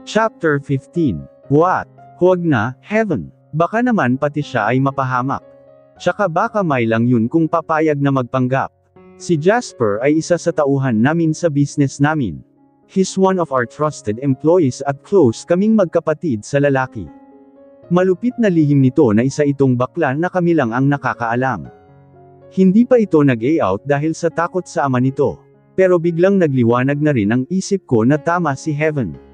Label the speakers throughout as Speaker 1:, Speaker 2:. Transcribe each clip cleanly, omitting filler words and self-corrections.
Speaker 1: Chapter 15. What? Huwag na, Heaven. Baka naman pati siya ay mapahamak. Tsaka baka may lang yun kung papayag na magpanggap. Si Jasper ay isa sa tauhan namin sa business namin. He's one of our trusted employees at close kaming magkapatid sa lalaki. Malupit na lihim nito na isa itong bakla na kami lang ang nakakaalam. Hindi pa ito nag-out dahil sa takot sa ama nito. Pero biglang nagliwanag na rin ang isip ko na tama si Heaven.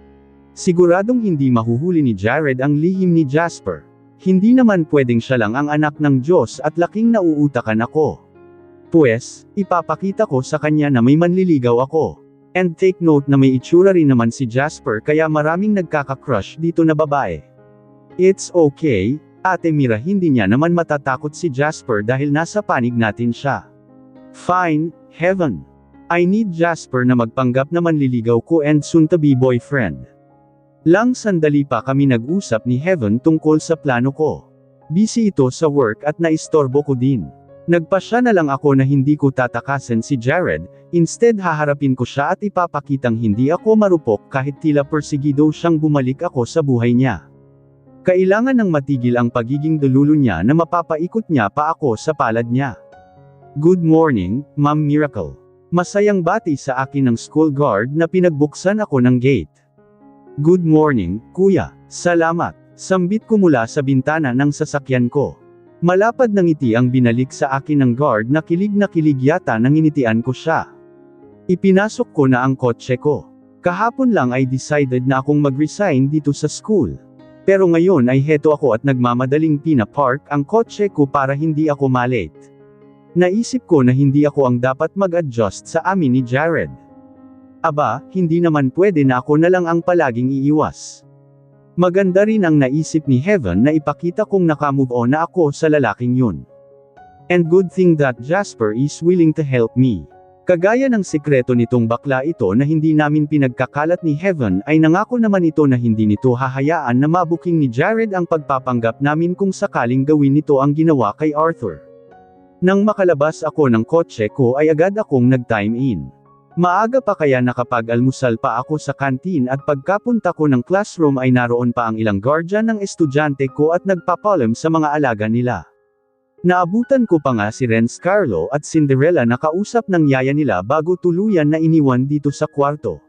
Speaker 1: Siguradong hindi mahuhuli ni Jared ang lihim ni Jasper. Hindi naman pwedeng siya lang ang anak ng Diyos at laking nauutakan ako. Pues, ipapakita ko sa kanya na may manliligaw ako. And take note na may itsura rin naman si Jasper kaya maraming nagkaka-crush dito na babae. It's okay, Ate Mira, hindi niya naman matatakot si Jasper dahil nasa panig natin siya. Fine, Heaven. I need Jasper na magpanggap na manliligaw ko and soon-to-be boyfriend. Lang sandali pa kami nag-usap ni Heaven tungkol sa plano ko. Busy ito sa work at naistorbo ko din. Nagpasya na lang ako na hindi ko tatakasan si Jared, instead haharapin ko siya at ipapakitang hindi ako marupok kahit tila persigido siyang bumalik ako sa buhay niya. Kailangan nang matigil ang pagiging dululo niya na mapapaikot niya pa ako sa palad niya. Good morning, Ma'am Miracle. Masayang bati sa akin ng school guard na pinagbuksan ako ng gate. Good morning, kuya. Salamat. Sambit ko mula sa bintana ng sasakyan ko. Malapad ng ngiti ang binalik sa akin ng guard na kilig yata nang initian ko siya. Ipinasok ko na ang kotse ko. Kahapon lang ay decided na akong mag-resign dito sa school. Pero ngayon ay heto ako at nagmamadaling pina-park ang kotse ko para hindi ako malate. Naisip ko na hindi ako ang dapat mag-adjust sa amin ni Jared. Aba, hindi naman pwede na ako na lang ang palaging iiwas. Maganda rin ang naisip ni Heaven na ipakita kong nakamove on na ako sa lalaking yun. And good thing that Jasper is willing to help me. Kagaya ng sekreto nitong bakla ito na hindi namin pinagkakalat ni Heaven ay nangako naman ito na hindi nito hahayaan na mabuking ni Jared ang pagpapanggap namin kung sakaling gawin nito ang ginawa kay Arthur. Nang makalabas ako ng kotse ko ay agad akong nag-time in. Maaga pa kaya nakapag-almusal pa ako sa kantin at pagkapunta ko ng classroom ay naroon pa ang ilang guardian ng estudyante ko at nagpapalam sa mga alaga nila. Naabutan ko pa nga si Renz Carlo at Cinderella na kausap ng yaya nila bago tuluyan na iniwan dito sa kwarto.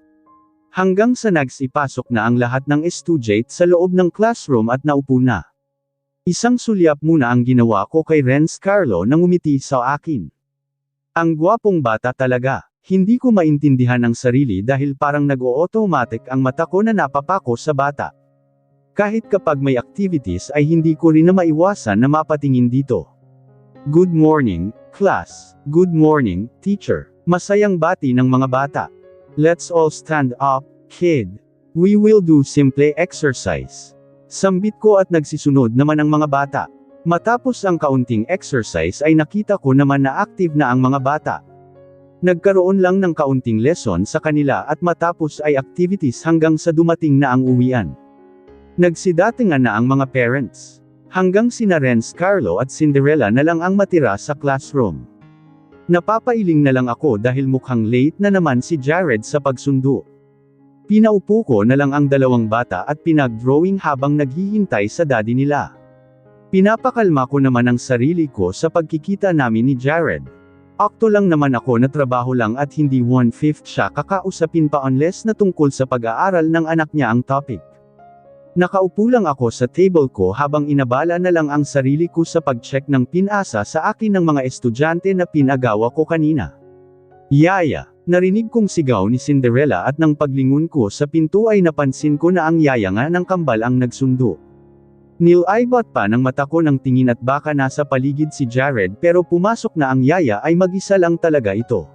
Speaker 1: Hanggang sa nagsipasok na ang lahat ng estudyante sa loob ng classroom at naupo na. Isang sulyap muna ang ginawa ko kay Renz Carlo nang umiti sa akin. Ang gwapong bata talaga. Hindi ko maintindihan ang sarili dahil parang nag-o-automatic ang mata ko na napapako sa bata. Kahit kapag may activities ay hindi ko rin na maiwasan na mapatingin dito. Good morning, class. Good morning, teacher. Masayang bati ng mga bata. Let's all stand up, kid. We will do simple exercise. Sambit ko at nagsisunod naman ang mga bata. Matapos ang kaunting exercise ay nakita ko naman na active na ang mga bata. Nagkaroon lang ng kaunting lesson sa kanila at matapos ay activities hanggang sa dumating na ang uwian. Nagsidatingan na ang mga parents. Hanggang sina Renz Carlo at Cinderella na lang ang matira sa classroom. Napapailing na lang ako dahil mukhang late na naman si Jared sa pagsundo. Pinaupo ko na lang ang dalawang bata at pinag-drawing habang naghihintay sa daddy nila. Pinapakalma ko naman ang sarili ko sa pagkikita namin ni Jared. Akto lang naman ako na trabaho lang at hindi 1/5 siya kakausapin pa unless na tungkol sa pag-aaral ng anak niya ang topic. Nakaupo lang ako sa table ko habang inabala na lang ang sarili ko sa pag-check ng pinasa sa akin ng mga estudyante na pinagawa ko kanina. Yaya, narinig kong sigaw ni Cinderella at nang paglingon ko sa pinto ay napansin ko na ang yaya nga ng kambal ang nagsundo. Nilaibat pa ng mata ko ng tingin at baka nasa paligid si Jared pero pumasok na ang yaya ay mag-isa lang talaga ito.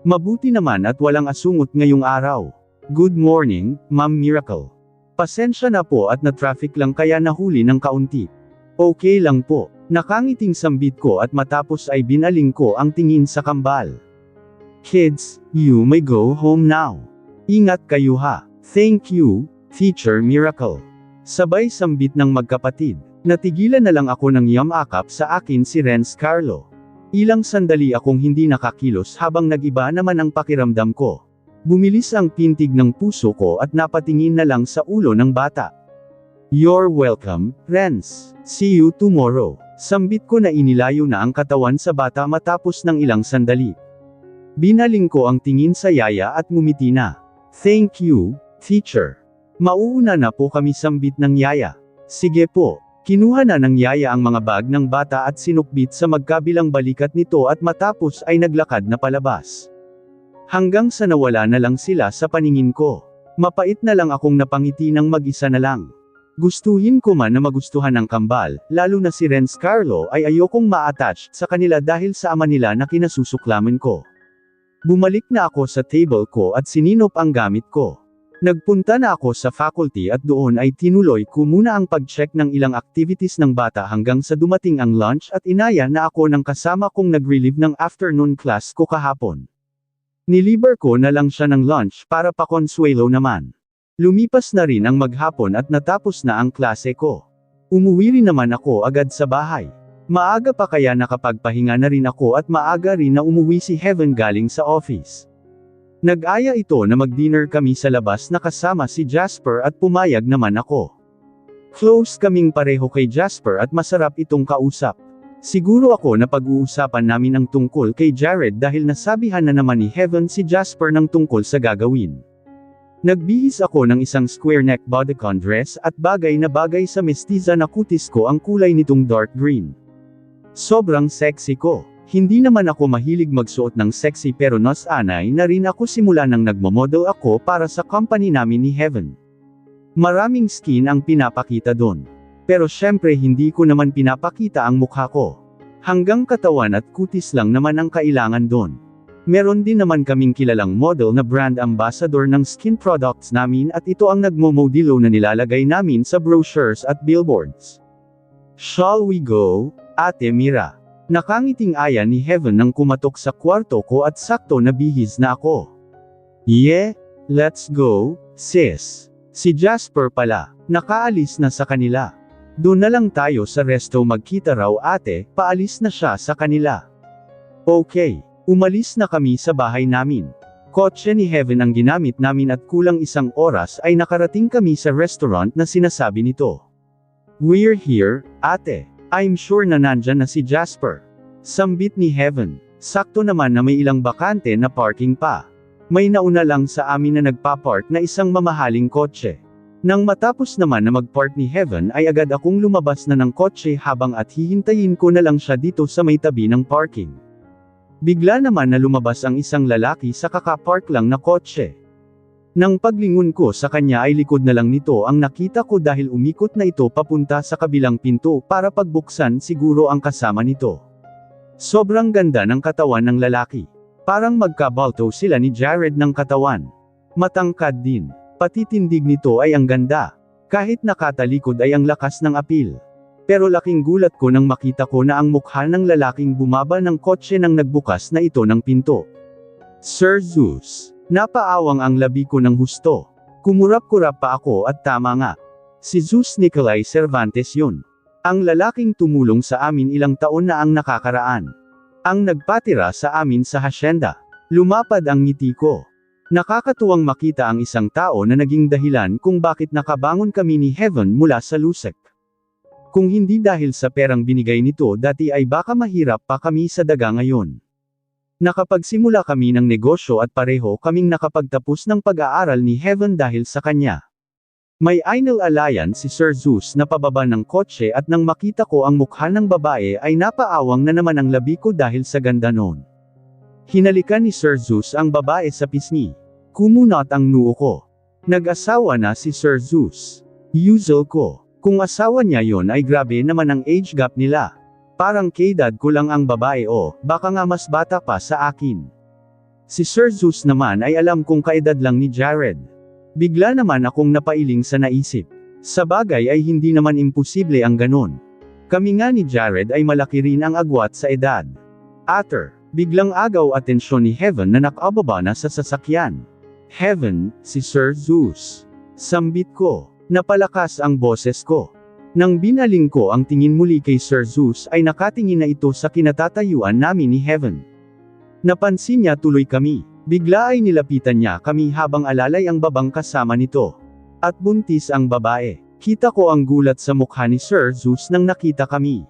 Speaker 1: Mabuti naman at walang asungot ngayong araw. Good morning, Ma'am Miracle. Pasensya na po at na-traffic lang kaya nahuli ng kaunti. Okay lang po. Nakangiting sambit ko at matapos ay binaling ko ang tingin sa kambal. Kids, you may go home now. Ingat kayo ha. Thank you, Teacher Miracle. Sabay sambit ng magkapatid. Natigilan na lang ako ng yamakap sa akin si Renz Carlo. Ilang sandali akong hindi nakakilos habang nag-iba naman ang pakiramdam ko. Bumilis ang pintig ng puso ko at napatingin na lang sa ulo ng bata. You're welcome, Renz. See you tomorrow. Sambit ko na inilayo na ang katawan sa bata matapos ng ilang sandali. Binaling ko ang tingin sa yaya at ngumiti na. Thank you, teacher. Mauuna na po kami, sambit ng yaya. Sige po. Kinuha na ng yaya ang mga bag ng bata at sinukbit sa magkabilang balikat nito at matapos ay naglakad na palabas. Hanggang sa nawala na lang sila sa paningin ko. Mapait na lang akong napangiti ng mag-isa na lang. Gustuhin ko man na magustuhan ng kambal, lalo na si Renz Carlo, ay ayokong ma-attached sa kanila dahil sa ama nila na kinasusuklaman ko. Bumalik na ako sa table ko at sininop ang gamit ko. Nagpunta na ako sa faculty at doon ay tinuloy ko muna ang pag-check ng ilang activities ng bata hanggang sa dumating ang lunch at inaya na ako ng kasama kong nag-relieve ng afternoon class ko kahapon. Niliber ko na lang siya ng lunch para pa-consuelo naman. Lumipas na rin ang maghapon at natapos na ang klase ko. Umuwi rin naman ako agad sa bahay. Maaga pa kaya nakapagpahinga na rin ako at maaga rin na umuwi si Heaven galing sa office. Nag-aya ito na mag-dinner kami sa labas na kasama si Jasper at pumayag naman ako. Close kaming pareho kay Jasper at masarap itong kausap. Siguro ako na pag-uusapan namin ang tungkol kay Jared dahil nasabihan na naman ni Heaven si Jasper ng tungkol sa gagawin. Nagbihis ako ng isang square neck bodycon dress at bagay na bagay sa mestiza na kutis ko ang kulay nitong dark green. Sobrang sexy ko. Hindi naman ako mahilig magsuot ng sexy pero nasanay na rin ako simula nang nagmamodel ako para sa company namin ni Heaven. Maraming skin ang pinapakita doon. Pero syempre hindi ko naman pinapakita ang mukha ko. Hanggang katawan at kutis lang naman ang kailangan doon. Meron din naman kaming kilalang model na brand ambassador ng skin products namin at ito ang nagmomodelo na nilalagay namin sa brochures at billboards. Shall we go, Ate Mira? Nakangiting aya ni Heaven nang kumatok sa kwarto ko at sakto na bihis na ako. Yeah, let's go, sis. Si Jasper pala, nakaalis na sa kanila. Doon na lang tayo sa resto magkita raw ate, paalis na siya sa kanila. Okay. Umalis na kami sa bahay namin. Kotse ni Heaven ang ginamit namin at kulang isang oras ay nakarating kami sa restaurant na sinasabi nito. We're here, ate. I'm sure na nandyan na si Jasper. Sambit ni Heaven. Sakto naman na may ilang bakante na parking pa. May nauna lang sa amin na nagpa-park na isang mamahaling kotse. Nang matapos naman na mag-park ni Heaven ay agad akong lumabas na ng kotse habang at hihintayin ko na lang siya dito sa may tabi ng parking. Bigla naman na lumabas ang isang lalaki sa kaka-park lang na kotse. Nang paglingon ko sa kanya ay likod na lang nito ang nakita ko dahil umikot na ito papunta sa kabilang pinto para pagbuksan siguro ang kasama nito. Sobrang ganda ng katawan ng lalaki. Parang magkabalto sila ni Jared ng katawan. Matangkad din. Pati tindig nito ay ang ganda. Kahit nakatalikod ay ang lakas ng apil. Pero laking gulat ko nang makita ko na ang mukha ng lalaking bumaba ng kotse nang nagbukas na ito ng pinto. Sir Zeus. Napaawang ang labi ko ng husto. Kumurap-kurap pa ako at tama nga. Si Zeus Nicolay Cervantes yun. Ang lalaking tumulong sa amin ilang taon na ang nakakaraan. Ang nagpatira sa amin sa hasyenda. Lumapad ang ngiti ko. Nakakatuwang makita ang isang tao na naging dahilan kung bakit nakabangon kami ni Heaven mula sa lusek. Kung hindi dahil sa perang binigay nito dati ay baka mahirap pa kami sa daga ngayon. Nakapagsimula kami ng negosyo at pareho kaming nakapagtapos ng pag-aaral ni Heaven dahil sa kanya. May anal alliance si Sir Zeus na pababa ng kotse at nang makita ko ang mukha ng babae ay napaawang na naman ang labi ko dahil sa ganda noon. Hinalikan ni Sir Zeus ang babae sa pisngi. Kumunot ang noo ko. Nag-asawa na si Sir Zeus. Usual ko. Kung asawa niya yon ay grabe naman ang age gap nila. Parang kaedad ko lang ang babae o, baka nga mas bata pa sa akin. Si Sir Zeus naman ay alam kong kaedad lang ni Jared. Bigla naman akong napailing sa naisip. Sa bagay ay hindi naman imposible ang ganon. Kami nga ni Jared ay malaki rin ang agwat sa edad. After, biglang agaw atensyon ni Heaven na nakababa na sa sasakyan. Heaven, si Sir Zeus. Sambit ko. Napalakas ang boses ko. Nang binaling ko ang tingin muli kay Sir Zeus ay nakatingin na ito sa kinatatayuan namin ni Heaven. Napansin niya tuloy kami. Bigla ay nilapitan niya kami habang alalay ang babang kasama nito. At buntis ang babae. Kita ko ang gulat sa mukha ni Sir Zeus nang nakita kami.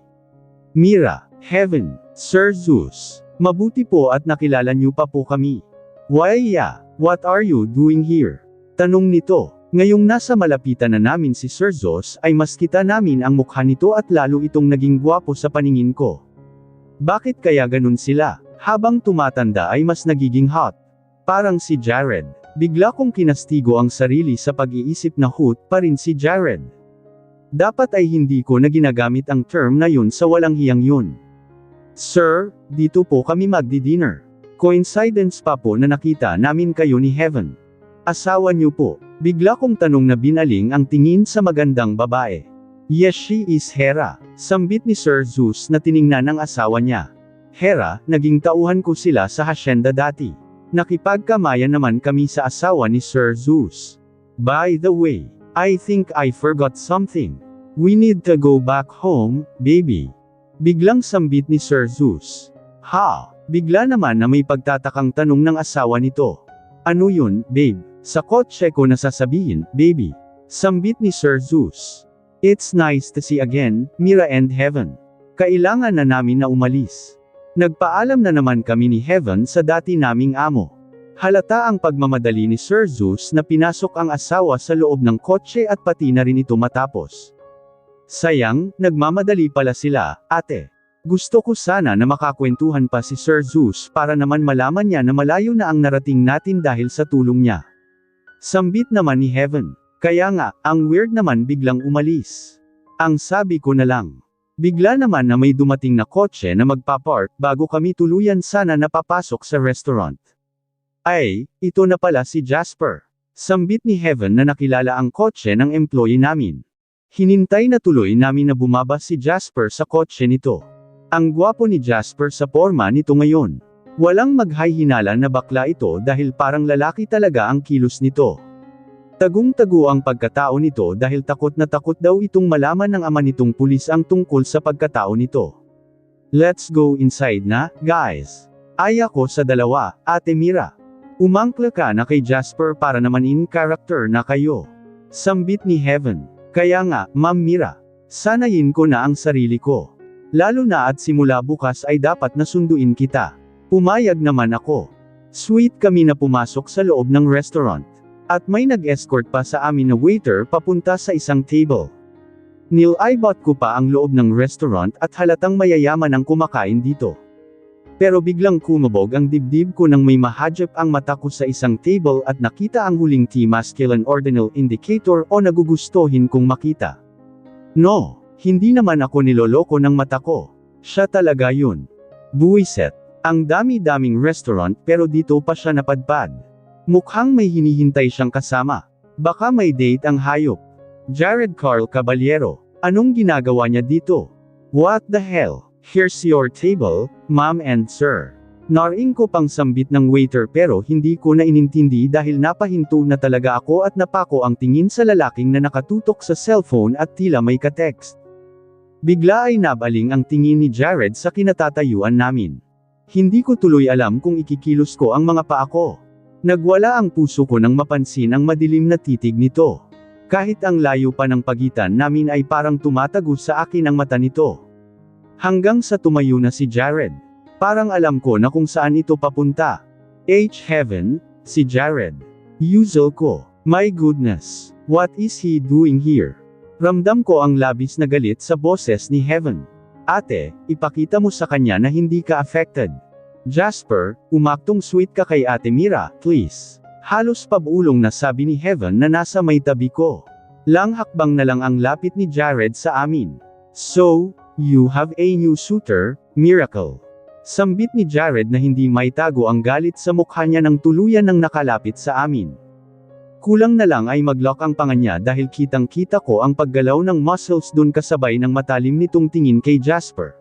Speaker 1: Mira, Heaven, Sir Zeus. Mabuti po at nakilala niyo pa po kami. Why yeah, what are you doing here? Tanong nito. Ngayong nasa malapitan na namin si Sir Zeus ay mas kita namin ang mukha nito at lalo itong naging gwapo sa paningin ko. Bakit kaya ganun sila? Habang tumatanda ay mas nagiging hot. Parang si Jared. Bigla kong kinastigo ang sarili sa pag-iisip na hot pa rin si Jared. Dapat ay hindi ko na ginagamit ang term na yun sa walang hiyang yun. Sir, dito po kami magdi-dinner. Coincidence pa po na nakita namin kayo ni Heaven. Asawa niyo po. Bigla kong tanong na binaling ang tingin sa magandang babae. Yes, she is Hera. Sambit ni Sir Zeus na tiningnan ang asawa niya. Hera, naging tauhan ko sila sa hasyenda dati. Nakipagkamayan naman kami sa asawa ni Sir Zeus. By the way, I think I forgot something. We need to go back home, baby. Biglang sambit ni Sir Zeus. Ha? Bigla naman na may pagtatakang tanong ng asawa nito. Ano yun, babe? Sa kotse ko nasasabihin, baby. Sambit ni Sir Zeus. It's nice to see again, Mira and Heaven. Kailangan na namin na umalis. Nagpaalam na naman kami ni Heaven sa dati naming amo. Halata ang pagmamadali ni Sir Zeus na pinasok ang asawa sa loob ng kotse at pati na rin ito matapos. Sayang, nagmamadali pala sila, ate. Gusto ko sana na makakwentuhan pa si Sir Zeus para naman malaman niya na malayo na ang narating natin dahil sa tulong niya. Sambit naman ni Heaven. Kaya nga, ang weird naman biglang umalis. Ang sabi ko na lang. Bigla naman na may dumating na kotse na magpapark bago kami tuluyan sana napapasok sa restaurant. Ay, ito na pala si Jasper. Sambit ni Heaven na nakilala ang kotse ng employee namin. Hinintay na tuloy namin na bumaba si Jasper sa kotse nito. Ang gwapo ni Jasper sa porma nito ngayon. Walang maghay-hinala na bakla ito dahil parang lalaki talaga ang kilos nito. Tagong-tago ang pagkatao nito dahil takot na takot daw itong malaman ng ama nitong pulis ang tungkol sa pagkatao nito. Let's go inside na, guys. Ay ako sa dalawa, Ate Mira. Umangkla ka na kay Jasper para naman in character na kayo. Sambit ni Heaven. Kaya nga, Ma'am Mira. Sanayin ko na ang sarili ko. Lalo na at simula bukas ay dapat nasunduin kita. Pumayag naman ako. Sweet kami na pumasok sa loob ng restaurant. At may nag-escort pa sa amin na waiter papunta sa isang table. Nil-eyebot ko pa ang loob ng restaurant at halatang mayayaman ang kumakain dito. Pero biglang kumabog ang dibdib ko nang may mahadjap ang mata ko sa isang table at nakita ang huling T-masculine ordinal indicator o nagugustuhin kong makita. No, hindi naman ako niloloko ng mata ko. Siya talaga yun. Buwiset. Ang dami-daming restaurant pero dito pa siya napadpad. Mukhang may hinihintay siyang kasama. Baka may date ang hayop. Jared Carl Caballero. Anong ginagawa niya dito? What the hell? Here's your table, ma'am and sir. Nariing ko pang sambit ng waiter pero hindi ko na inintindi dahil napahinto na talaga ako at napako ang tingin sa lalaking na nakatutok sa cellphone at tila may ka-text. Bigla ay nabaling ang tingin ni Jared sa kinatatayuan namin. Hindi ko tuloy alam kung ikikilos ko ang mga paa ko. Nagwala ang puso ko nang mapansin ang madilim na titig nito. Kahit ang layo pa ng pagitan namin ay parang tumatago sa akin ang mata nito. Hanggang sa tumayo na si Jared. Parang alam ko na kung saan ito papunta. Heaven, si Jared. Yuzel ko. My goodness. What is he doing here? Ramdam ko ang labis na galit sa boses ni Heaven. Ate, ipakita mo sa kanya na hindi ka affected. Jasper, umaktong sweet ka kay Ate Mira, please. Halos pabulong na sabi ni Heaven na nasa may tabi ko. Langhakbang na lang ang lapit ni Jared sa amin. So, you have a new suitor, Miracle. Sambit ni Jared na hindi maitago ang galit sa mukha niya nang tuluyan ng nakalapit sa amin. Kulang na lang ay mag-lock ang panga niya dahil kitang-kita ko ang paggalaw ng muscles dun kasabay ng matalim nitong tingin kay Jasper.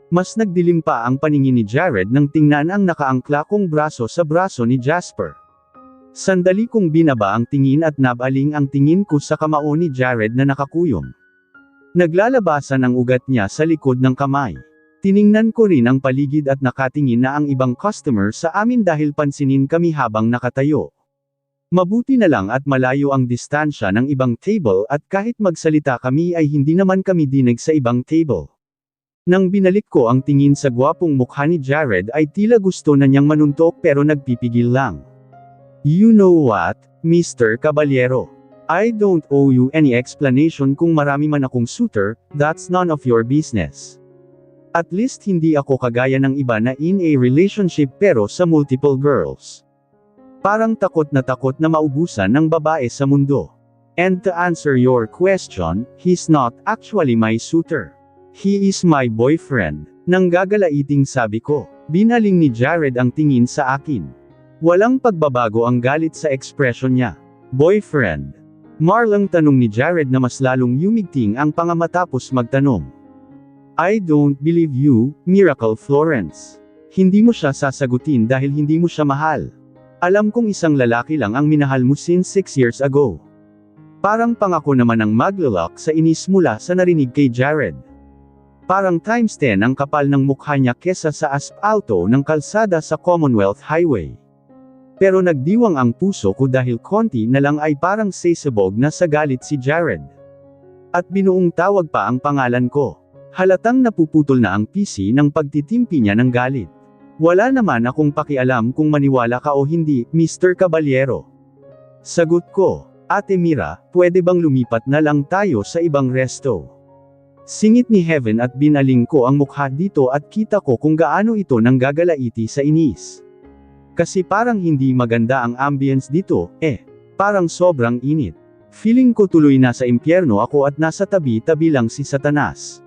Speaker 1: Mas nagdilim pa ang paningin ni Jared nang tingnan ang nakaangkla kong braso sa braso ni Jasper. Sandali kong binaba ang tingin at nabaling ang tingin ko sa kamao ni Jared na nakakuyom. Naglalabasan ang ugat niya sa likod ng kamay. Tiningnan ko rin ang paligid at nakatingin na ang ibang customer sa amin dahil pansinin kami habang nakatayo. Mabuti na lang at malayo ang distansya ng ibang table at kahit magsalita kami ay hindi naman kami dinig sa ibang table. Nang binalik ko ang tingin sa gwapong mukha ni Jared ay tila gusto na niyang manuntok pero nagpipigil lang. You know what, Mr. Caballero? I don't owe you any explanation kung marami man akong suitor, that's none of your business. At least hindi ako kagaya ng iba na in a relationship pero sa multiple girls. Parang takot na maubusan ng babae sa mundo. And to answer your question, he's not actually my suitor. He is my boyfriend. Nang gagalaiting sabi ko, binaling ni Jared ang tingin sa akin. Walang pagbabago ang galit sa ekspresyon niya. Boyfriend. Marlang tanong ni Jared na mas lalong yumigting ang panga matapos magtanong. I don't believe you, Miracle Florence. Hindi mo siya sasagutin dahil hindi mo siya mahal. Alam kong isang lalaki lang ang minahal mo since 6 years ago. Parang pangako naman ang maglalak sa inis mula sa narinig kay Jared. Parang times 10 ang kapal ng mukha niya kesa sa aspalto ng kalsada sa Commonwealth Highway. Pero nagdiwang ang puso ko dahil konti na lang ay parang sasabog na sa galit si Jared. At binuong tawag pa ang pangalan ko. Halatang napuputol na ang PC ng pagtitimpi niya ng galit. Wala naman akong pakialam kung maniwala ka o hindi, Mr. Caballero. Sagot ko, Ate Mira, pwede bang lumipat na lang tayo sa ibang resto? Singit ni Heaven at binaling ko ang mukha dito at kita ko kung gaano ito nang gagalaiti sa inis. Kasi parang hindi maganda ang ambience dito, parang sobrang init. Feeling ko tuloy nasa impyerno ako at nasa tabi-tabi lang si Satanas.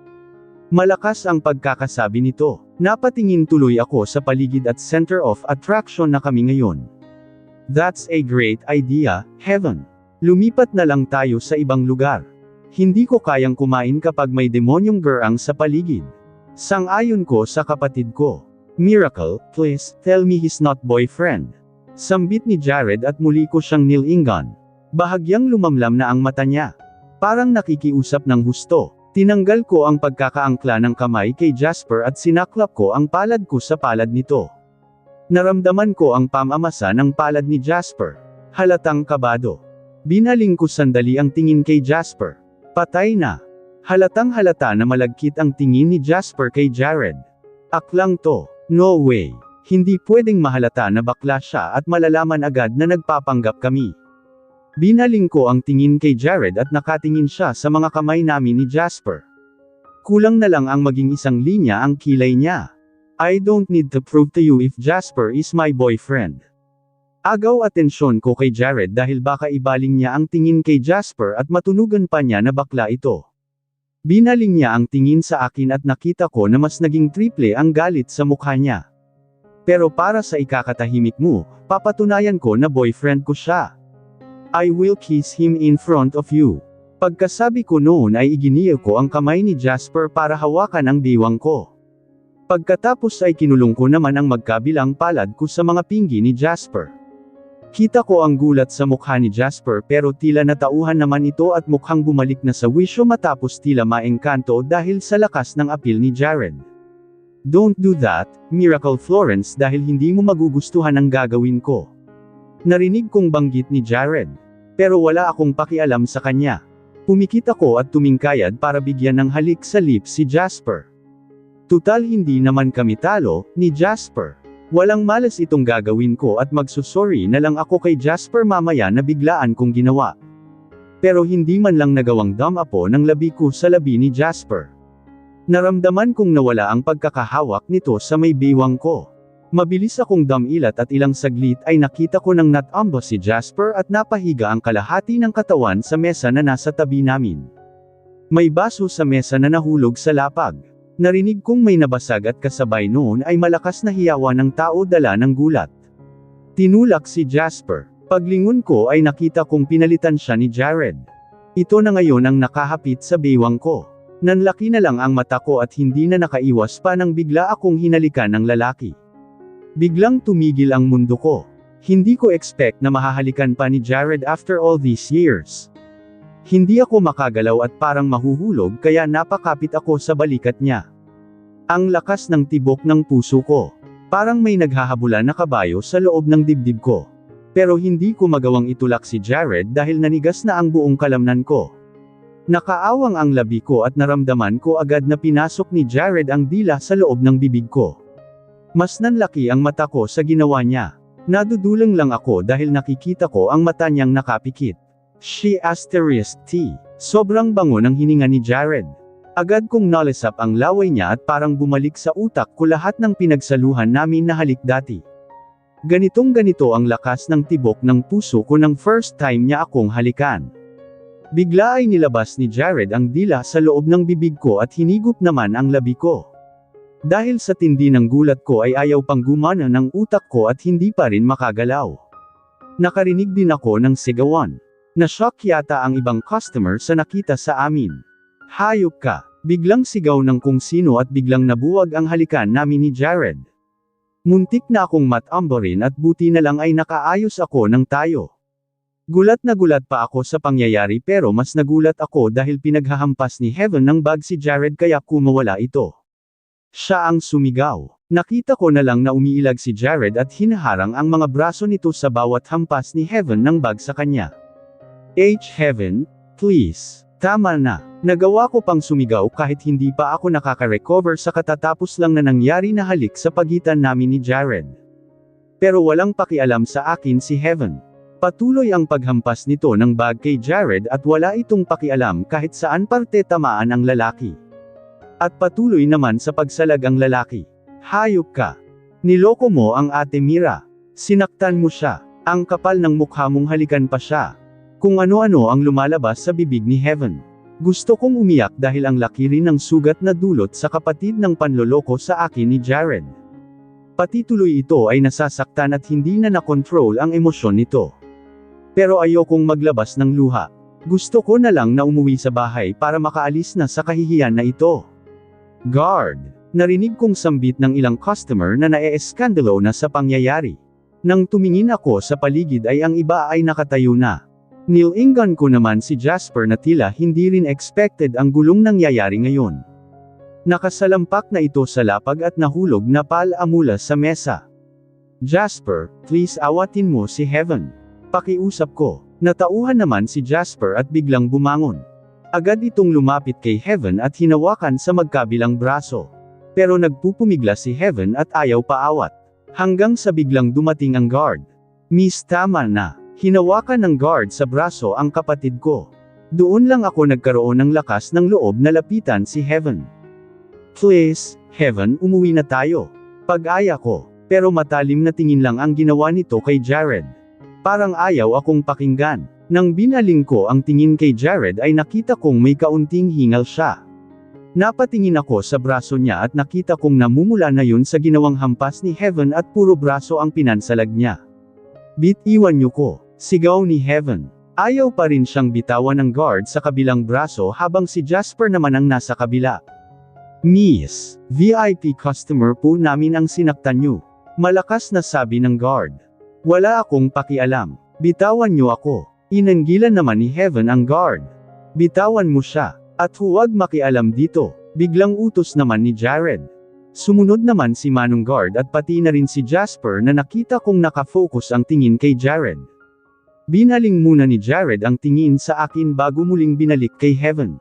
Speaker 1: Malakas ang pagkakasabi nito. Napatingin tuloy ako sa paligid at center of attraction na kami ngayon. That's a great idea, Heaven. Lumipat na lang tayo sa ibang lugar. Hindi ko kayang kumain kapag may demonyong gerang sa paligid. Sang-ayon ko sa kapatid ko. Miracle, please, tell me he's not boyfriend. Sambit ni Jared at muli ko siyang nilingan. Bahagyang lumamlam na ang mata niya. Parang nakikiusap ng husto. Tinanggal ko ang pagkakaangkla ng kamay kay Jasper at sinaklap ko ang palad ko sa palad nito. Naramdaman ko ang pamamasa ng palad ni Jasper. Halatang kabado. Binaling ko sandali ang tingin kay Jasper. Patay na. Halatang halata na malagkit ang tingin ni Jasper kay Jared. Aklang to. No way. Hindi pwedeng mahalata na bakla siya at malalaman agad na nagpapanggap kami. Binaling ko ang tingin kay Jared at nakatingin siya sa mga kamay namin ni Jasper. Kulang na lang ang maging isang linya ang kilay niya. I don't need to prove to you if Jasper is my boyfriend. Agaw atensyon ko kay Jared dahil baka ibaling niya ang tingin kay Jasper at matunugan pa niya na bakla ito. Binaling niya ang tingin sa akin at nakita ko na mas naging triple ang galit sa mukha niya. Pero para sa ikakatahimik mo, papatunayan ko na boyfriend ko siya. I will kiss him in front of you. Pagkasabi ko noon ay iginiyo ko ang kamay ni Jasper para hawakan ang diwang ko. Pagkatapos ay kinulong ko naman ang magkabilang palad ko sa mga pinggi ni Jasper. Kita ko ang gulat sa mukha ni Jasper pero tila natauhan naman ito at mukhang bumalik na sa wisyo matapos tila maengkanto dahil sa lakas ng apil ni Jared. Don't do that, Miracle Florence dahil hindi mo magugustuhan ang gagawin ko. Narinig kong banggit ni Jared. Pero wala akong pakialam sa kanya. Pumikit ako at tumingkayad para bigyan ng halik sa lips si Jasper. Tutal hindi naman kami talo, ni Jasper. Walang malas itong gagawin ko at magsusorry na lang ako kay Jasper mamaya na biglaan kong ginawa. Pero hindi man lang nagawang damapo ng labi ko sa labi ni Jasper. Naramdaman kong nawala ang pagkakahawak nito sa may bewang ko. Mabilis akong damilat at ilang saglit ay nakita ko ng natumba si Jasper at napahiga ang kalahati ng katawan sa mesa na nasa tabi namin. May baso sa mesa na nahulog sa lapag. Narinig kong may nabasag at kasabay noon ay malakas na hiyawan ng tao dala ng gulat. Tinulak si Jasper. Paglingon ko ay nakita kong pinalitan siya ni Jared. Ito na ngayon ang nakahapit sa bewang ko. Nanlaki na lang ang mata ko at hindi na nakaiwas pa nang bigla akong hinalikan ng lalaki. Biglang tumigil ang mundo ko. Hindi ko expect na mahahalikan pa ni Jared after all these years. Hindi ako makagalaw at parang mahuhulog kaya napakapit ako sa balikat niya. Ang lakas ng tibok ng puso ko. Parang may naghahabulan na kabayo sa loob ng dibdib ko. Pero hindi ko magawang itulak si Jared dahil nanigas na ang buong kalamnan ko. Nakaawang ang labi ko at naramdaman ko agad na pinasok ni Jared ang dila sa loob ng bibig ko. Mas nanlaki ang mata ko sa ginawa niya. Nadudulang lang ako dahil nakikita ko ang mata niyang nakapikit. She asterisk T. Sobrang bango ng hininga ni Jared. Agad kong nalisap ang laway niya at parang bumalik sa utak ko lahat ng pinagsaluhan namin na halik dati. Ganitong-ganito ang lakas ng tibok ng puso ko nang first time niya akong halikan. Bigla ay nilabas ni Jared ang dila sa loob ng bibig ko at hinigop naman ang labi ko. Dahil sa tindi ng gulat ko ay ayaw pang gumana ng utak ko at hindi pa rin makagalaw. Nakarinig din ako ng sigawan. Na-shock yata ang ibang customer sa nakita sa amin. Hayop ka! Biglang sigaw ng kung sino at biglang nabuwag ang halikan namin ni Jared. Muntik na akong matamborin at buti na lang ay nakaayos ako ng tayo. Gulat na gulat pa ako sa pangyayari pero mas nagulat ako dahil pinaghahampas ni Heaven ng bag si Jared kaya kumawala ito. Siya ang sumigaw. Nakita ko na lang na umiilag si Jared at hinaharang ang mga braso nito sa bawat hampas ni Heaven ng bag sa kanya. Heaven, please. Tama na. Nagawa ko pang sumigaw kahit hindi pa ako nakaka-recover sa katatapos lang na nangyari na halik sa pagitan namin ni Jared. Pero walang pakialam sa akin si Heaven. Patuloy ang paghampas nito ng bag kay Jared at wala itong pakialam kahit saan parte tamaan ang lalaki. At patuloy naman sa pagsalag ang lalaki. Hayop ka. Niloko mo ang Ate Mira. Sinaktan mo siya. Ang kapal ng mukha mong halikan pa siya. Kung ano-ano ang lumalabas sa bibig ni Heaven. Gusto kong umiyak dahil ang laki rin ng sugat na dulot sa kapatid ng panloloko sa akin ni Jared. Pati tuloy ito ay nasasaktan at hindi na nakontrol ang emosyon nito. Pero ayokong maglabas ng luha. Gusto ko na lang na umuwi sa bahay para makaalis na sa kahihiyan na ito. Guard! Narinig kong sambit ng ilang customer na nae-eskandalo na sa pangyayari. Nang tumingin ako sa paligid ay ang iba ay nakatayo na. Nilingan ko naman si Jasper na tila hindi rin expected ang gulong nangyayari ngayon. Nakasalampak na ito sa lapag at nahulog na pala-mula sa mesa. Jasper, please awatin mo si Heaven. Pakiusap ko. Natauhan naman si Jasper at biglang bumangon. Agad itong lumapit kay Heaven at hinawakan sa magkabilang braso. Pero nagpupumigla si Heaven at ayaw paawat. Hanggang sa biglang dumating ang guard. Miss, tama na. Hinawakan ng guard sa braso ang kapatid ko. Doon lang ako nagkaroon ng lakas ng loob na lapitan si Heaven. Please, Heaven, umuwi na tayo. Pag-aya ko. Pero matalim na tingin lang ang ginawa nito kay Jared. Parang ayaw akong pakinggan. Nang binaling ko ang tingin kay Jared ay nakita kong may kaunting hingal siya. Napatingin ako sa braso niya at nakita kong namumula na yun sa ginawang hampas ni Heaven at puro braso ang pinansalag niya. Bitiwan niyo ko. Sigaw ni Heaven. Ayaw pa rin siyang bitawan ng guard sa kabilang braso habang si Jasper naman ang nasa kabila. Miss, VIP customer po namin ang sinaktan niyo. Malakas na sabi ng guard. Wala akong pakialam. Bitawan niyo ako. Inanggilan naman ni Heaven ang guard. Bitawan mo siya. At huwag makialam dito. Biglang utos naman ni Jared. Sumunod naman si Manong guard at pati na rin si Jasper na nakita kong nakafocus ang tingin kay Jared. Binaling muna ni Jared ang tingin sa akin bago muling binalik kay Heaven.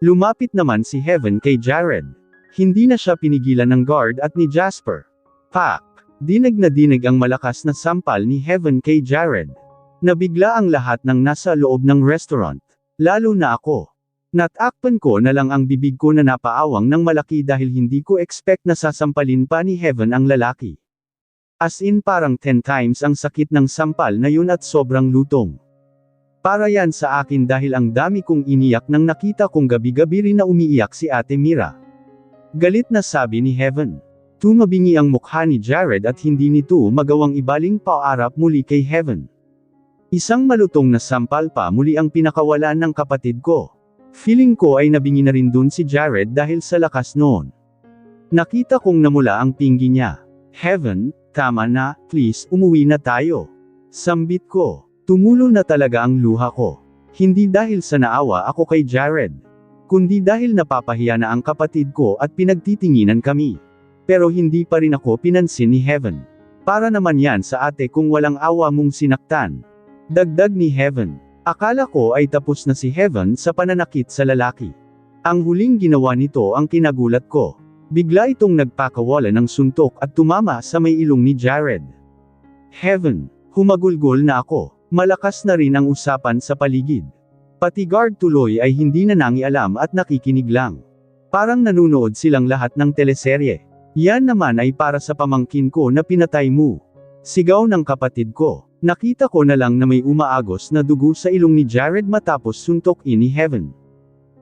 Speaker 1: Lumapit naman si Heaven kay Jared. Hindi na siya pinigilan ng guard at ni Jasper. Pak! Dinig na dinig ang malakas na sampal ni Heaven kay Jared. Nabigla ang lahat ng nasa loob ng restaurant. Lalo na ako. Natakpan ko na lang ang bibig ko na napaawang ng malaki dahil hindi ko expect na sasampalin pa ni Heaven ang lalaki. As in parang 10 times ang sakit ng sampal na yun at sobrang lutong. Para yan sa akin dahil ang dami kong iniyak nang nakita kong gabi-gabi rin na umiiyak si Ate Mira. Galit na sabi ni Heaven. Tumabingi ang mukha ni Jared at hindi nito magawang ibaling paarap muli kay Heaven. Isang malutong na sampal pa muli ang pinakawalan ng kapatid ko. Feeling ko ay nabingi na rin dun si Jared dahil sa lakas noon. Nakita kong namula ang pinggi niya. Heaven, tama na, please, umuwi na tayo. Sambit ko. Tumulo na talaga ang luha ko. Hindi dahil sa naawa ako kay Jared. kundi dahil napapahiya na ang kapatid ko at pinagtitinginan kami. Pero hindi pa rin ako pinansin ni Heaven. Para naman yan sa ate kung walang awa mong sinaktan. Dagdag ni Heaven. Akala ko ay tapos na si Heaven sa pananakit sa lalaki. Ang huling ginawa nito ang kinagulat ko. Bigla itong nagpakawala ng suntok at tumama sa may ilong ni Jared. Heaven. Humagulgol na ako. Malakas na rin ang usapan sa paligid. Pati guard tuloy ay hindi na nangialam at nakikinig lang. Parang nanunood silang lahat ng teleserye. Yan naman ay para sa pamangkin ko na pinatay mo. Sigaw ng kapatid ko. Nakita ko na lang na may umaagos na dugo sa ilong ni Jared matapos suntokin ni Heaven.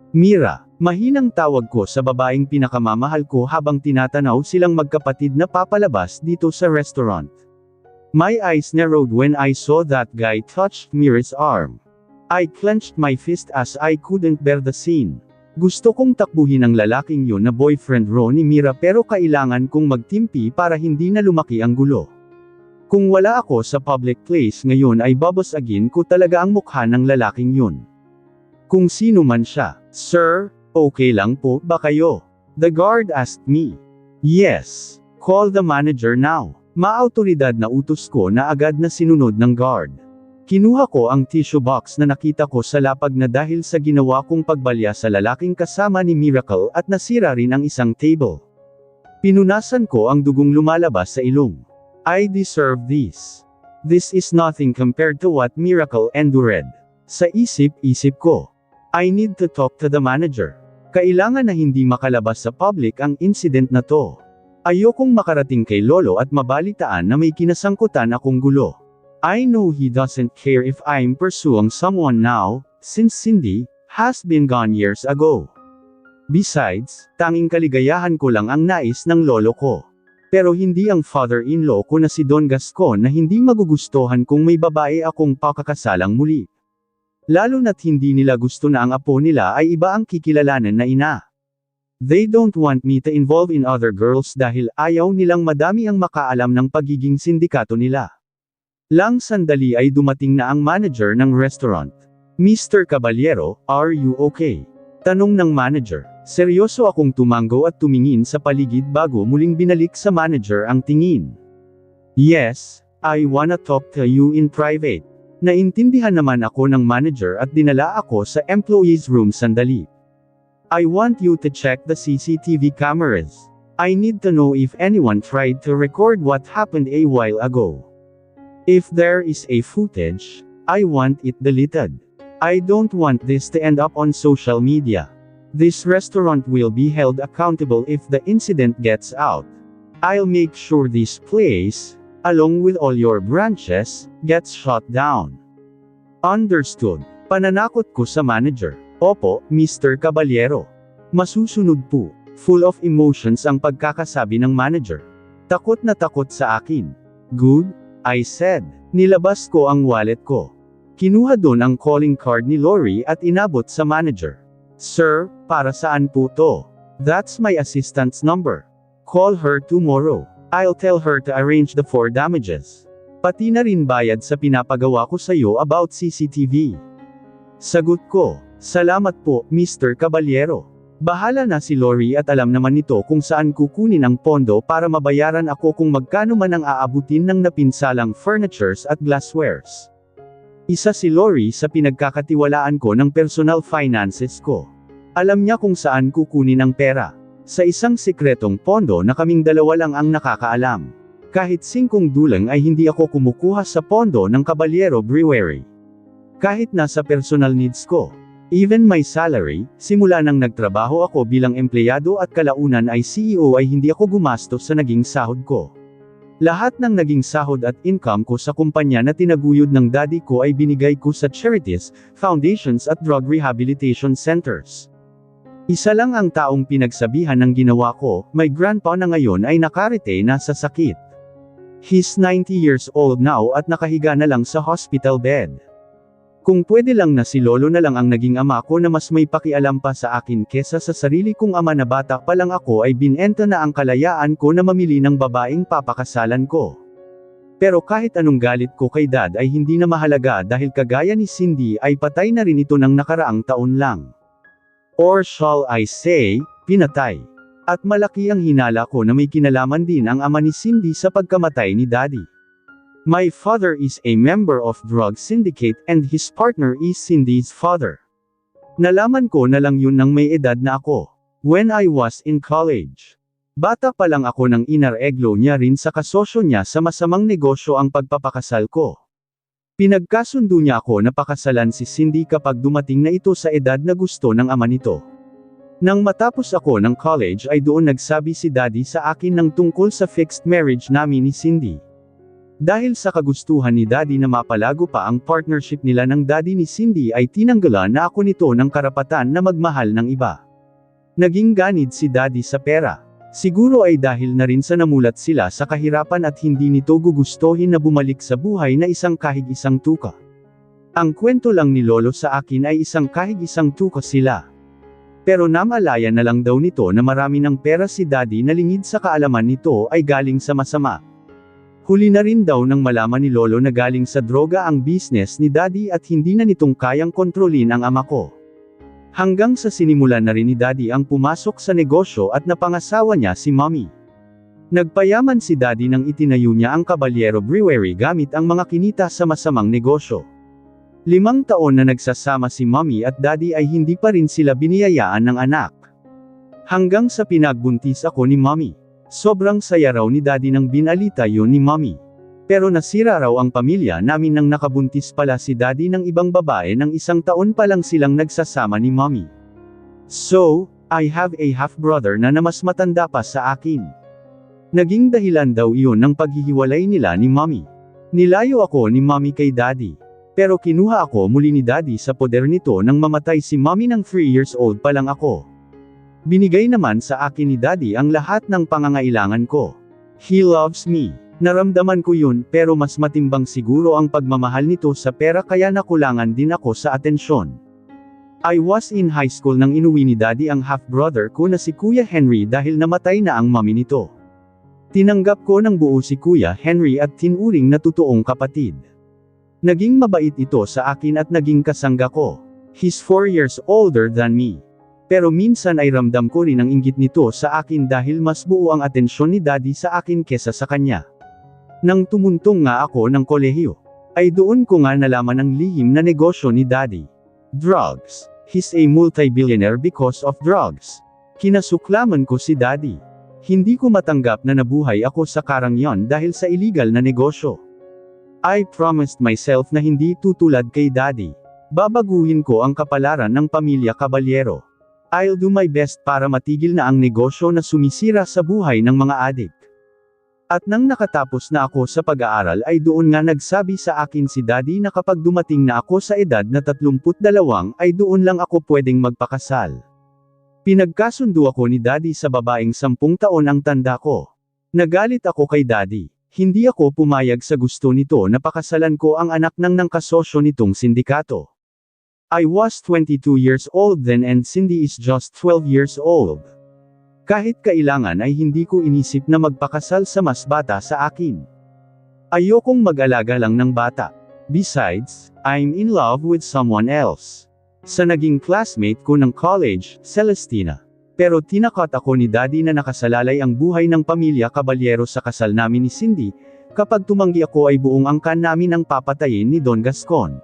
Speaker 1: Mira, mahinang tawag ko sa babaeng pinakamamahal ko habang tinatanaw silang magkapatid na papalabas dito sa restaurant. My eyes narrowed when I saw that guy touched Mira's arm. I clenched my fist as I couldn't bear the scene. Gusto kong takbuhin ang lalaking yun na boyfriend Ron ni Mira pero kailangan kong magtimpi para hindi na lumaki ang gulo. Kung wala ako sa public place ngayon ay babasagin ko talaga ang mukha ng lalaking yun. Kung sino man siya. Sir, okay lang po ba kayo? The guard asked me. Yes. Call the manager now. Maautoridad na utos ko na agad na sinunod ng guard. Kinuha ko ang tissue box na nakita ko sa lapag na dahil sa ginawa kong pagbalya sa lalaking kasama ni Miracle at nasira rin ang isang table. Pinunasan ko ang dugong lumalabas sa ilong. I deserve this. This is nothing compared to what Miracle endured. Sa isip-isip ko. I need to talk to the manager. Kailangan na hindi makalabas sa public ang incident na to. Ayokong makarating kay Lolo at mabalitaan na may kinasangkutan akong gulo. I know he doesn't care if I'm pursuing someone now, since Cindy has been gone years ago. Besides, tanging kaligayahan ko lang ang nais ng lolo ko. Pero hindi ang father-in-law ko na si Don Gascon na hindi magugustuhan kung may babae akong pakakasalang muli. Lalo na't hindi nila gusto na ang apo nila ay iba ang kikilalanan na ina. They don't want me to involve in other girls dahil ayaw nilang madami ang makaalam ng pagiging sindikato nila. Lang sandali ay dumating na ang manager ng restaurant. Mr. Caballero, are you okay? Tanong ng manager. Seryoso akong tumango at tumingin sa paligid bago muling binalik sa manager ang tingin. Yes, I wanna talk to you in private. Naintindihan naman ako ng manager at dinala ako sa employees room sandali. I want you to check the CCTV cameras. I need to know if anyone tried to record what happened a while ago. If there is a footage, I want it deleted. I don't want this to end up on social media. This restaurant will be held accountable if the incident gets out. I'll make sure this place, along with all your branches, gets shut down. Understood. Pananakot ko sa manager. Opo, Mr. Caballero. Masusunod po. Full of emotions ang pagkakasabi ng manager. Takot na takot sa akin. Good, I said. Nilabas ko ang wallet ko. Kinuha doon ang calling card ni Lori at inabot sa manager. Sir, para saan po to? That's my assistant's number. Call her tomorrow. I'll tell her to arrange the 4 damages. Pati na rin bayad sa pinapagawa ko sa'yo about CCTV. Sagot ko, salamat po, Mr. Caballero. Bahala na si Lori at alam naman nito kung saan kukunin ang pondo para mabayaran ako kung magkano man ang aabutin ng napinsalang furnitures at glasswares. Isa si Lori sa pinagkakatiwalaan ko ng personal finances ko. Alam niya kung saan kukunin ang pera. Sa isang sikretong pondo na kaming dalawa lang ang nakakaalam. Kahit 5 dulang ay hindi ako kumukuha sa pondo ng Caballero Brewery. Kahit nasa personal needs ko. Even my salary, simula nang nagtrabaho ako bilang empleyado at kalaunan ay CEO ay hindi ako gumastos sa naging sahod ko. Lahat ng naging sahod at income ko sa kumpanya na tinaguyod ng daddy ko ay binigay ko sa charities, foundations at drug rehabilitation centers. Isa lang ang taong pinagsabihan ng ginawa ko, my grandpa na ngayon ay nakarete na sa sakit. He's 90 years old now at nakahiga na lang sa hospital bed. Kung pwede lang na si Lolo na lang ang naging ama ko na mas may pakialam pa sa akin kesa sa sarili kong ama na bata pa lang ako ay binenta na ang kalayaan ko na mamili ng babaeng papakasalan ko. Pero kahit anong galit ko kay dad ay hindi na mahalaga dahil kagaya ni Cindy ay patay na rin ito ng nakaraang taon lang. Or shall I say, pinatay. At malaki ang hinala ko na may kinalaman din ang ama ni Cindy sa pagkamatay ni Daddy. My father is a member of drug syndicate and his partner is Cindy's father. Nalaman ko na lang yun nang may edad na ako. When I was in college. Bata pa lang ako nang inareglo niya rin sa kasosyo niya sa masamang negosyo ang pagpapakasal ko. Pinagkasundo niya ako na pakasalan si Cindy kapag dumating na ito sa edad na gusto ng ama nito. Nang matapos ako ng college ay doon nagsabi si Daddy sa akin ng tungkol sa fixed marriage namin ni Cindy. Dahil sa kagustuhan ni Daddy na mapalago pa ang partnership nila ng Daddy ni Cindy ay tinanggalan na ako nito ng karapatan na magmahal ng iba. Naging ganid si Daddy sa pera. Siguro ay dahil na rin sa namulat sila sa kahirapan at hindi nito gugustuhin na bumalik sa buhay na isang kahig-isang tuka. Ang kwento lang ni Lolo sa akin ay isang kahig-isang tuka sila. Pero namalaya na lang daw nito na marami ng pera si Daddy na lingid sa kaalaman nito ay galing sa masama. Huli na rin daw nang malaman ni Lolo na galing sa droga ang business ni Daddy at hindi na nitong kayang kontrolin ang ama ko. Hanggang sa sinimulan na rin ni Daddy ang pumasok sa negosyo at napangasawa niya si Mommy. Nagpayaman si Daddy nang itinayo niya ang Caballero Brewery gamit ang mga kinita sa masamang negosyo. 5 taon na nagsasama si Mommy at Daddy ay hindi pa rin sila biniyayaan ng anak. Hanggang sa pinagbuntis ako ni Mommy. Sobrang saya raw ni Daddy nang binalita yun ni Mommy. Pero nasira raw ang pamilya namin nang nakabuntis pala si Daddy ng ibang babae nang 1 taon pa lang silang nagsasama ni Mommy. So, I have a half-brother na mas matanda pa sa akin. Naging dahilan daw iyon ng paghihiwalay nila ni Mommy. Nilayo ako ni Mommy kay Daddy. Pero kinuha ako muli ni Daddy sa poder nito nang mamatay si Mommy nang 3 years old pa lang ako. Binigay naman sa akin ni Daddy ang lahat ng pangangailangan ko. He loves me. Naramdaman ko yun pero mas matimbang siguro ang pagmamahal nito sa pera kaya nakulangan din ako sa atensyon. I was in high school nang inuwi ni Daddy ang half-brother ko na si Kuya Henry dahil namatay na ang mommy nito. Tinanggap ko ng buo si Kuya Henry at tinuring na totoong kapatid. Naging mabait ito sa akin at naging kasangga ko. He's 4 years older than me. Pero minsan ay ramdam ko rin ang inggit nito sa akin dahil mas buo ang atensyon ni Daddy sa akin kesa sa kanya. Nang tumuntong nga ako ng kolehiyo, ay doon ko nga nalaman ang lihim na negosyo ni Daddy. Drugs. He's a multi-billionaire because of drugs. Kinasuklaman ko si Daddy. Hindi ko matanggap na nabuhay ako sa karangyan dahil sa illegal na negosyo. I promised myself na hindi tutulad kay Daddy. Babaguhin ko ang kapalaran ng pamilya Caballero. I'll do my best para matigil na ang negosyo na sumisira sa buhay ng mga adik. At nang nakatapos na ako sa pag-aaral ay doon nga nagsabi sa akin si Daddy na kapag dumating na ako sa edad na 32 ay doon lang ako pwedeng magpakasal. Pinagkasundo ako ni Daddy sa babaeng 10 taon ang tanda ko. Nagalit ako kay Daddy. Hindi ako pumayag sa gusto nito na pakasalan ko ang anak ng kasosyo nitong sindikato. I was 22 years old then and Cindy is just 12 years old. Kahit kailangan ay hindi ko inisip na magpakasal sa mas bata sa akin. Ayokong mag-alaga lang ng bata. Besides, I'm in love with someone else. Sa naging classmate ko ng college, Celestina. Pero tinakot ako ni Daddy na nakasalalay ang buhay ng pamilya Caballero sa kasal namin ni Cindy, kapag tumanggi ako ay buong angkan namin ang papatayin ni Don Gascon.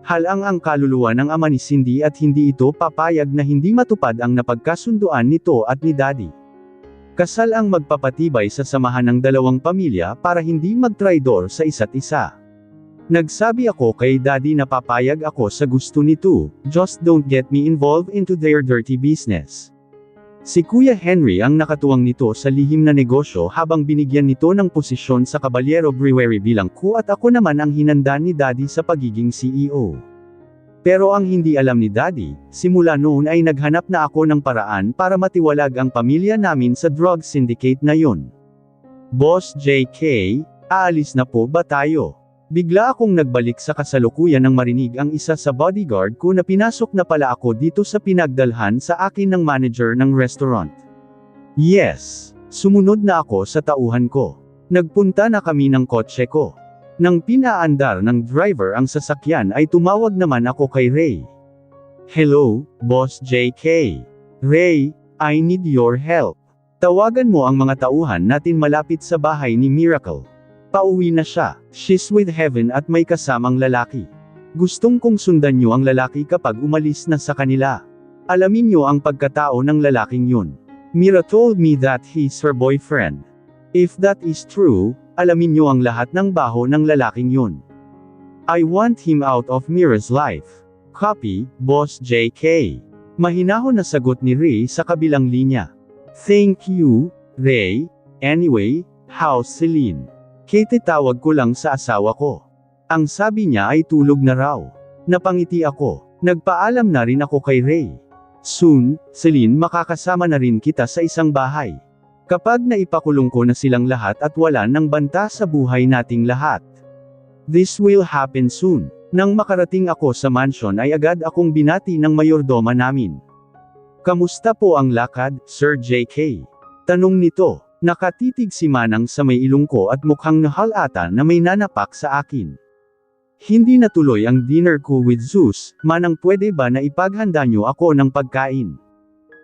Speaker 1: Halang ang kaluluwa ng ama ni Cindy at hindi ito papayag na hindi matupad ang napagkasunduan nito at ni Daddy. Kasal ang magpapatibay sa samahan ng dalawang pamilya para hindi magtraidor sa isa't isa. Nagsabi ako kay Daddy na papayag ako sa gusto nito, just don't get me involved into their dirty business. Si Kuya Henry ang nakatuwang nito sa lihim na negosyo habang binigyan nito ng posisyon sa Caballero Brewery bilang co at ako naman ang hinanda ni Daddy sa pagiging CEO. Pero ang hindi alam ni Daddy, simula noon ay naghanap na ako ng paraan para matiwalag ang pamilya namin sa drug syndicate na yun. Boss JK, aalis na po ba tayo? Bigla akong nagbalik sa kasalukuyan nang marinig ang isa sa bodyguard ko na pinasok na pala ako dito sa pinagdalhan sa akin ng manager ng restaurant. Yes, sumunod na ako sa tauhan ko. Nagpunta na kami ng kotse ko. Nang pinaandar ng driver ang sasakyan ay tumawag naman ako kay Ray. Hello, Boss JK. Ray, I need your help. Tawagan mo ang mga tauhan natin malapit sa bahay ni Miracle. Pauwi na siya. She's with Heaven at may kasamang lalaki. Gustong kong sundan niyo ang lalaki kapag umalis na sa kanila. Alamin niyo ang pagkatao ng lalaking yun. Mira told me that he's her boyfriend. If that is true, alamin niyo ang lahat ng baho ng lalaking yun. I want him out of Mira's life. Copy, Boss JK. Mahinahon na sagot ni Ray sa kabilang linya. Thank you, Ray. Anyway, how's Celine? Kate, tawag ko lang sa asawa ko. Ang sabi niya ay tulog na raw. Napangiti ako. Nagpaalam na rin ako kay Ray. Soon, Celine, makakasama na rin kita sa isang bahay. Kapag naipakulong ko na silang lahat at wala nang banta sa buhay nating lahat. This will happen soon. Nang makarating ako sa mansion ay agad akong binati ng mayordoma namin. Kamusta po ang lakad, Sir JK? Tanong nito. Nakatitig si Manang sa may ilong ko at mukhang nahalata na may nanapak sa akin. Hindi natuloy ang dinner ko with Zeus, Manang, pwede ba na ipaghanda niyo ako ng pagkain?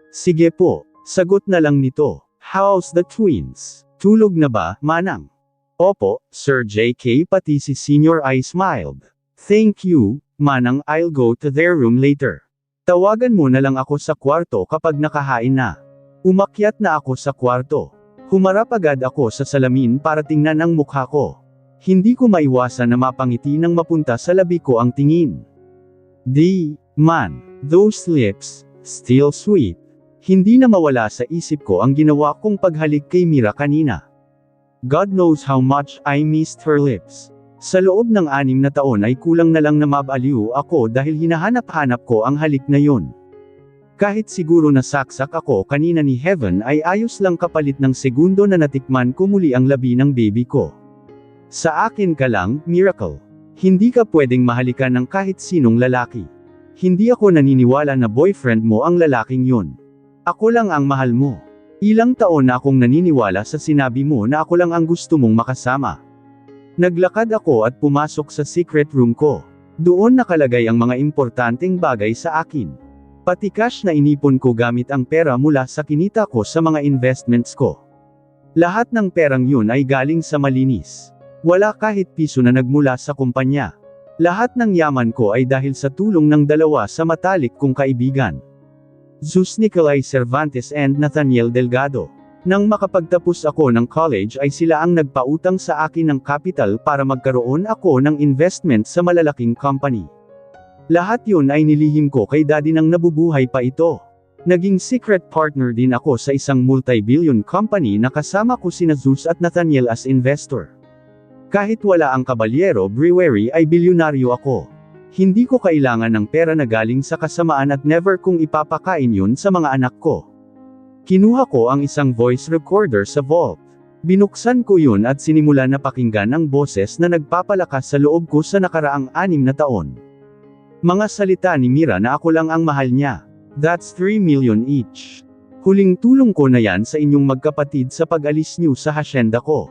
Speaker 1: Sige po, sagot na lang nito. How's the twins? Tulog na ba, Manang? Opo, Sir JK, pati si Senior I smiled. Thank you, Manang, I'll go to their room later. Tawagan mo na lang ako sa kwarto kapag nakahain na. Umakyat na ako sa kwarto. Humarap agad ako sa salamin para tingnan ang mukha ko. Hindi ko maiwasan na mapangiti nang mapunta sa labi ko ang tingin. Man, those lips, still sweet. Hindi na mawala sa isip ko ang ginawa kong paghalik kay Mira kanina. God knows how much I missed her lips. Sa loob ng 6 na taon ay kulang na lang na mabaliw ako dahil hinahanap-hanap ko ang halik na yun. Kahit siguro nasaksak ako kanina ni Heaven ay ayos lang kapalit ng segundo na natikman ko muli ang labi ng baby ko. Sa akin ka lang, Miracle. Hindi ka pwedeng mahalikan ng kahit sinong lalaki. Hindi ako naniniwala na boyfriend mo ang lalaking yun. Ako lang ang mahal mo. Ilang taon na akong naniniwala sa sinabi mo na ako lang ang gusto mong makasama. Naglakad ako at pumasok sa secret room ko. Doon nakalagay ang mga importanteng bagay sa akin. Pati cash na inipon ko gamit ang pera mula sa kinita ko sa mga investments ko. Lahat ng perang yun ay galing sa malinis. Wala kahit piso na nagmula sa kumpanya. Lahat ng yaman ko ay dahil sa tulong ng dalawa sa matalik kong kaibigan. Zeus Nicolay Cervantes and Nathaniel Delgado. Nang makapagtapos ako ng college ay sila ang nagpautang sa akin ng capital para magkaroon ako ng investment sa malalaking company. Lahat yun ay nilihim ko kay daddy nang nabubuhay pa ito. Naging secret partner din ako sa isang multi-billion company na kasama ko sina Zeus at Nathaniel as investor. Kahit wala ang Caballero Brewery ay bilyonaryo ako. Hindi ko kailangan ng pera na galing sa kasamaan at never kong ipapakain yun sa mga anak ko. Kinuha ko ang isang voice recorder sa vault. Binuksan ko yun at sinimula na pakinggan ang boses na nagpapalakas sa loob ko sa nakaraang 6 na taon. Mga salita ni Mira na ako lang ang mahal niya. That's 3 million each. Huling tulong ko na yan sa inyong magkapatid sa pag-alis niyo sa hasyenda ko.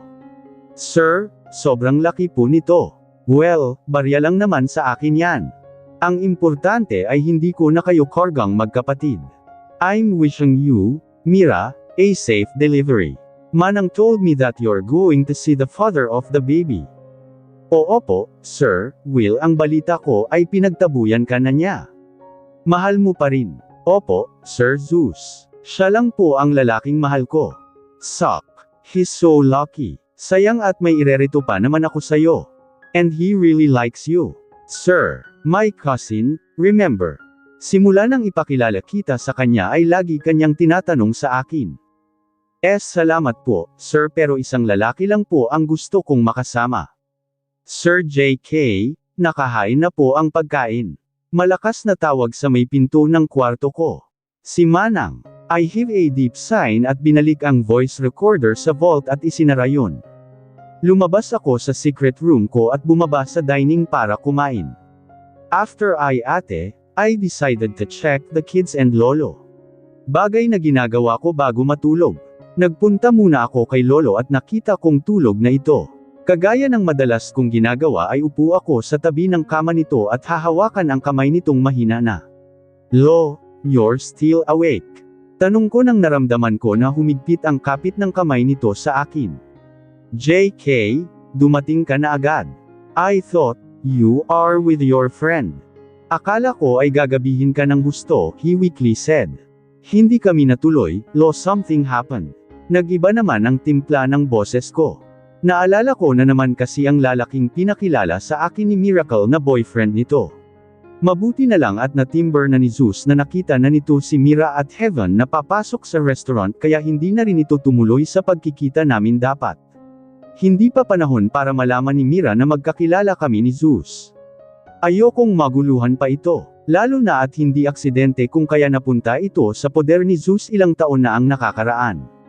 Speaker 1: Sir, sobrang laki po nito. Well, barya lang naman sa akin yan. Ang importante ay hindi ko na kayo kargang magkapatid. I'm wishing you, Mira, a safe delivery. Manang told me that you're going to see the father of the baby. Oo po, sir, Will, ang balita ko ay pinagtabuyan ka na niya. Mahal mo pa rin. Opo, Sir Zeus. Siya lang po ang lalaking mahal ko. Suck. He's so lucky. Sayang at may irerito pa naman ako sayo. And he really likes you. Sir, my cousin, remember. Simula nang ipakilala kita sa kanya ay lagi kanyang tinatanong sa akin. Salamat po, sir, pero isang lalaki lang po ang gusto kong makasama. Sir JK, nakahain na po ang pagkain. Malakas na tawag sa may pinto ng kwarto ko. Si Manang. I heave a deep sigh at binalik ang voice recorder sa vault at isinara yun. Lumabas ako sa secret room ko at bumaba sa dining para kumain. After I decided to check the kids and lolo. Bagay na ginagawa ko bago matulog. Nagpunta muna ako kay lolo at nakita kong tulog na ito. Kagaya ng madalas kong ginagawa ay upo ako sa tabi ng kama nito at hahawakan ang kamay nitong mahina na. Lo, you're still awake. Tanong ko nang naramdaman ko na humigpit ang kapit ng kamay nito sa akin. JK, dumating ka na agad. I thought, you are with your friend. Akala ko ay gagabihin ka ng gusto, he weakly said. Hindi kami natuloy, Lo, something happened. Nag-iba naman ang timpla ng boses ko. Naalala ko na naman kasi ang lalaking pinakilala sa akin ni Miracle na boyfriend nito. Mabuti na lang at natimber na ni Zeus na nakita na nito si Mira at Heaven na papasok sa restaurant kaya hindi na rin ito tumuloy sa pagkikita namin dapat. Hindi pa panahon para malaman ni Mira na magkakilala kami ni Zeus. Ayokong maguluhan pa ito, lalo na at hindi aksidente kung kaya napunta ito sa poder ni Zeus ilang taon na ang nakakaraan.